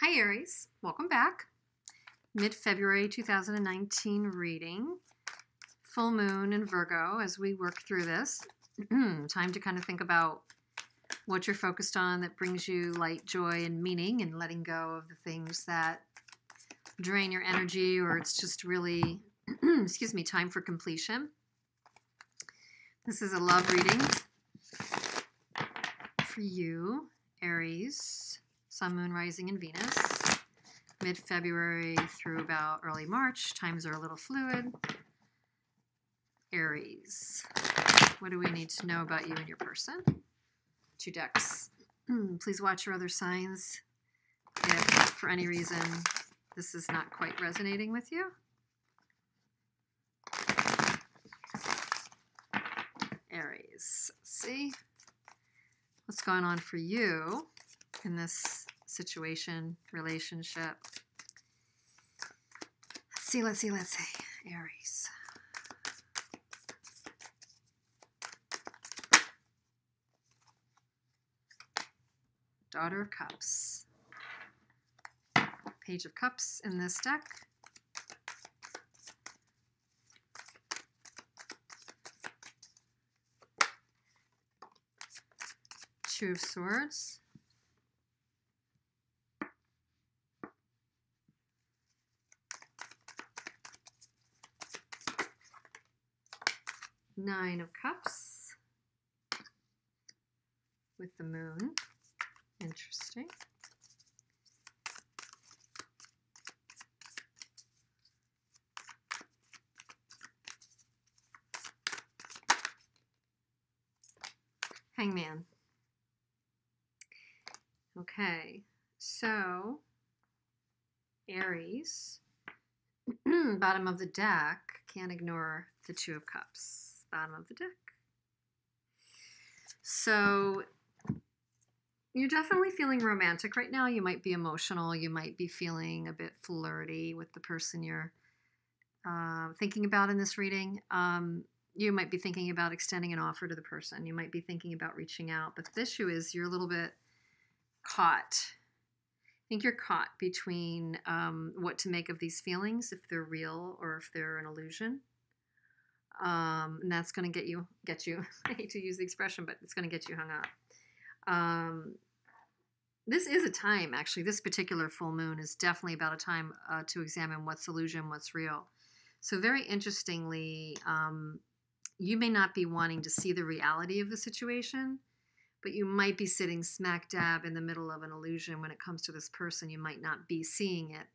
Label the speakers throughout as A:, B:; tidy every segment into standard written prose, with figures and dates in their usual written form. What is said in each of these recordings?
A: Hi Aries, welcome back. Mid-February 2019 reading. Full moon in Virgo as we work through this. Time to kind of think about what you're focused on that brings you light, joy, and meaning, and letting go of the things that drain your energy, or it's just really, excuse me, time for completion. This is a love reading for you, Aries, Sun, Moon, Rising, and Venus. Mid-February through about early March. Times are a little fluid. Aries, what do we need to know about you and your person? 2 decks. Please watch your other signs if for any reason this is not quite resonating with you. Aries, let's see what's going on for you in this situation, relationship. Let's see. Aries. Daughter of Cups. Page of Cups in this deck. Two of Swords. Nine of Cups with the Moon. Interesting. Hangman. Okay, so Aries, bottom of the deck, can't ignore the Two of Cups, bottom of the deck. So you're definitely feeling romantic right now. You might be emotional. You might be feeling a bit flirty with the person you're thinking about in this reading. You might be thinking about extending an offer to the person. You might be thinking about reaching out. But the issue is you're a little bit caught. I think you're caught between what to make of these feelings, if they're real or if they're an illusion. And that's going to get you, I hate to use the expression, but it's going to get you hung up. This is a time, actually, this particular full moon is definitely about a time to examine what's illusion, what's real. So very interestingly, you may not be wanting to see the reality of the situation, but you might be sitting smack dab in the middle of an illusion when it comes to this person. You might not be seeing it.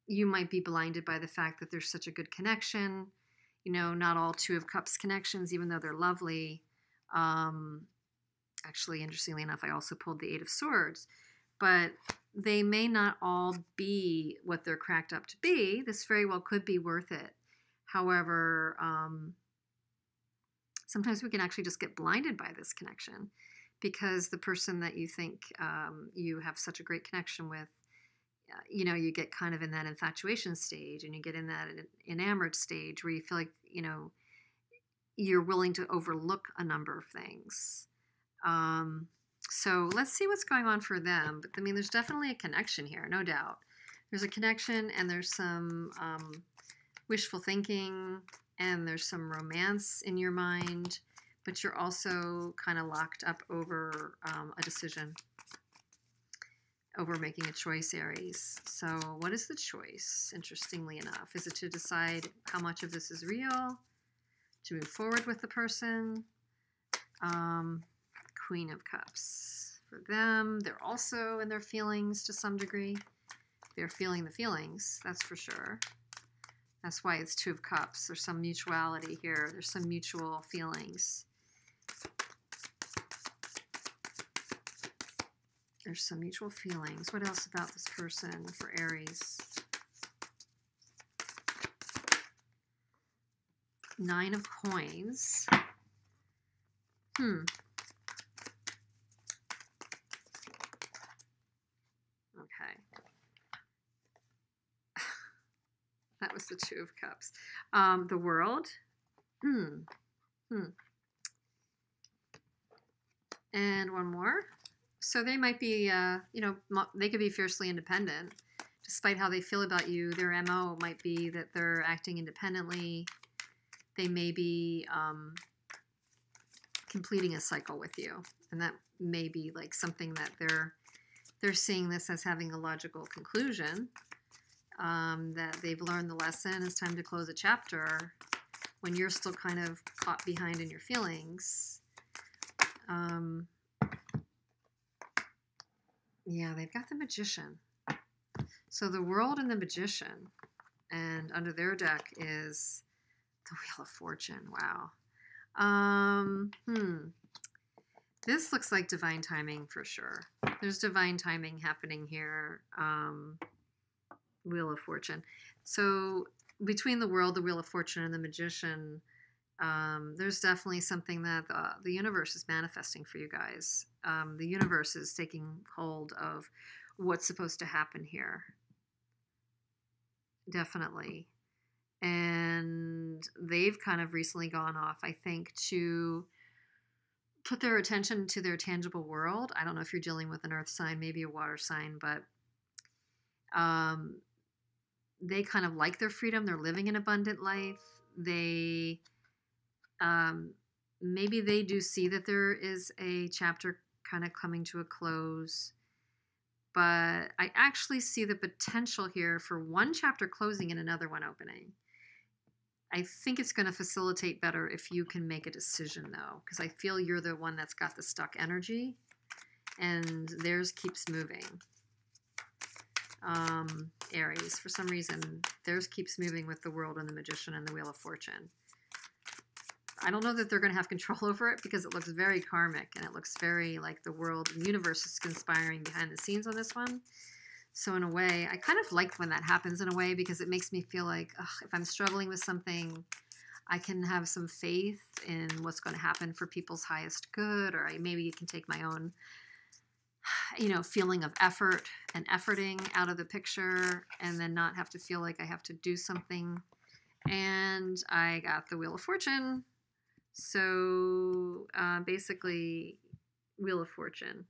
A: You might be blinded by the fact that there's such a good connection. You know, not all Two of Cups connections, even though they're lovely. Actually, interestingly enough, I also pulled the Eight of Swords. But they may not all be what they're cracked up to be. This very well could be worth it. However, sometimes we can actually just get blinded by this connection because the person that you think you have such a great connection with, you know, you get kind of in that infatuation stage, and you get in that enamored stage where you feel like, you know, you're willing to overlook a number of things. So let's see what's going on for them. But I mean, there's definitely a connection here, no doubt. There's a connection, and there's some wishful thinking, and there's some romance in your mind, but you're also kind of locked up over a decision, over making a choice, Aries. So what is the choice, interestingly enough? Is it to decide how much of this is real, to move forward with the person? Queen of Cups. For them, they're also in their feelings to some degree. They're feeling the feelings, that's for sure. That's why it's Two of Cups. There's some mutuality here. There's some mutual feelings. There's some mutual feelings. What else about this person for Aries? Nine of Coins. Okay. That was the Two of Cups. The World. And one more. So they might be, they could be fiercely independent. Despite how they feel about you, their MO might be that they're acting independently. They may be completing a cycle with you. And that may be like something that they're seeing this as having a logical conclusion, that they've learned the lesson. It's time to close a chapter when you're still kind of caught behind in your feelings. Yeah, they've got the Magician. So the World and the Magician, and under their deck is the Wheel of Fortune. Wow. This looks like divine timing for sure. There's divine timing happening here. Wheel of Fortune. So between the World, the Wheel of Fortune, and the Magician, there's definitely something that the universe is manifesting for you guys. The universe is taking hold of what's supposed to happen here. Definitely. And they've kind of recently gone off, I think, to put their attention to their tangible world. I don't know if you're dealing with an earth sign, maybe a water sign, but they kind of like their freedom. They're living an abundant life. They maybe they do see that there is a chapter kind of coming to a close, but I actually see the potential here for one chapter closing and another one opening. I think it's going to facilitate better if you can make a decision, though, because I feel you're the one that's got the stuck energy, and theirs keeps moving. Aries, for some reason, theirs keeps moving with the World and the Magician and the Wheel of Fortune. I don't know that they're going to have control over it because it looks very karmic, and it looks very like the world and universe is conspiring behind the scenes on this one. So in a way, I kind of like when that happens in a way, because it makes me feel like, if I'm struggling with something, I can have some faith in what's going to happen for people's highest good, or maybe you can take my own, feeling of effort and efforting out of the picture, and then not have to feel like I have to do something. And I got the Wheel of Fortune. So basically, Wheel of Fortune.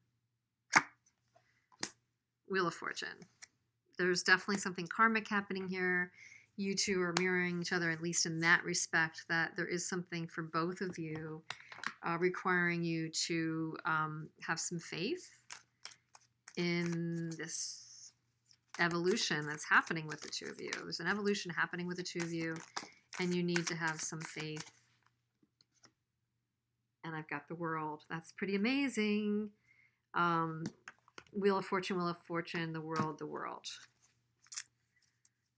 A: Wheel of Fortune. There's definitely something karmic happening here. You two are mirroring each other, at least in that respect, that there is something for both of you requiring you to have some faith in this evolution that's happening with the two of you. There's an evolution happening with the two of you, and you need to have some faith. And I've got the World. That's pretty amazing. Wheel of Fortune, the World, the World.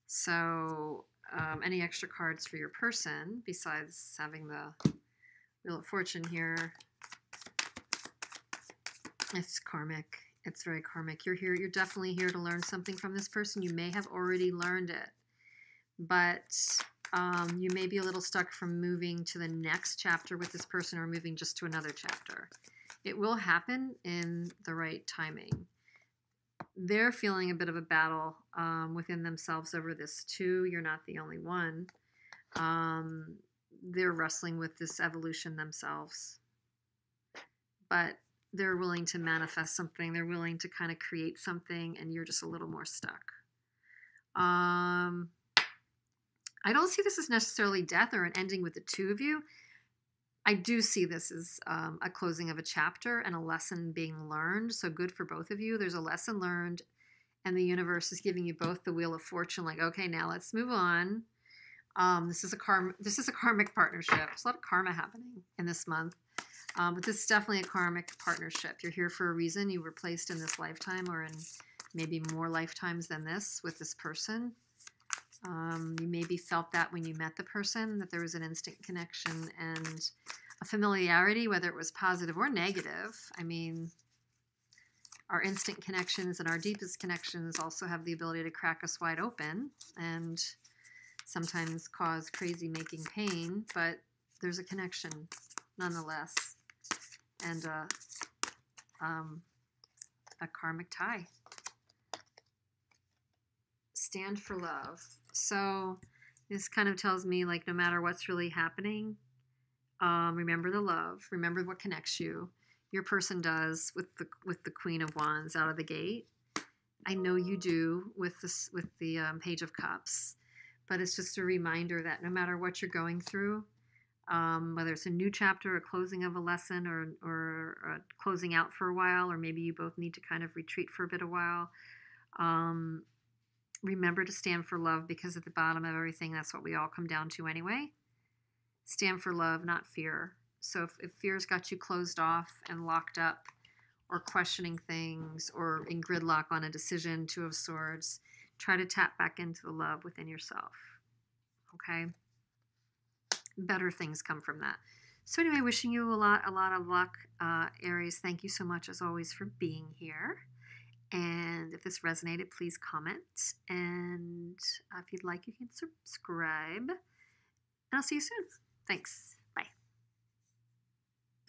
A: So any extra cards for your person besides having the Wheel of Fortune here? It's karmic. It's very karmic. You're here. You're definitely here to learn something from this person. You may have already learned it, but you may be a little stuck from moving to the next chapter with this person, or moving just to another chapter. It will happen in the right timing. They're feeling a bit of a battle within themselves over this too. You're not the only one. They're wrestling with this evolution themselves. But they're willing to manifest something. They're willing to kind of create something, and you're just a little more stuck. I don't see this as necessarily death or an ending with the two of you. I do see this as a closing of a chapter and a lesson being learned. So good for both of you. There's a lesson learned, and the universe is giving you both the Wheel of Fortune. Like, okay, now let's move on. This is a karmic partnership. There's a lot of karma happening in this month, but this is definitely a karmic partnership. You're here for a reason. You were placed in this lifetime, or in maybe more lifetimes than this, with this person. You maybe felt that when you met the person, that there was an instant connection and a familiarity, whether it was positive or negative. I mean, our instant connections and our deepest connections also have the ability to crack us wide open and sometimes cause crazy making pain, but there's a connection nonetheless, and a karmic tie. Stand for love. So this kind of tells me, like, no matter what's really happening, remember the love. Remember what connects you. your person does with the Queen of Wands out of the gate. I know you do with the Page of Cups, but it's just a reminder that no matter what you're going through, whether it's a new chapter, a closing of a lesson, or a closing out for a while, or maybe you both need to kind of retreat for a bit of while. Remember to stand for love, because at the bottom of everything, that's what we all come down to anyway. Stand for love, not fear. So if fear's got you closed off and locked up, or questioning things, or in gridlock on a decision, Two of Swords, try to tap back into the love within yourself. Okay? Better things come from that. So anyway, wishing you a lot of luck, Aries. Thank you so much, as always, for being here. And if this resonated, please comment. And if you'd like, you can subscribe. And I'll see you soon. Thanks.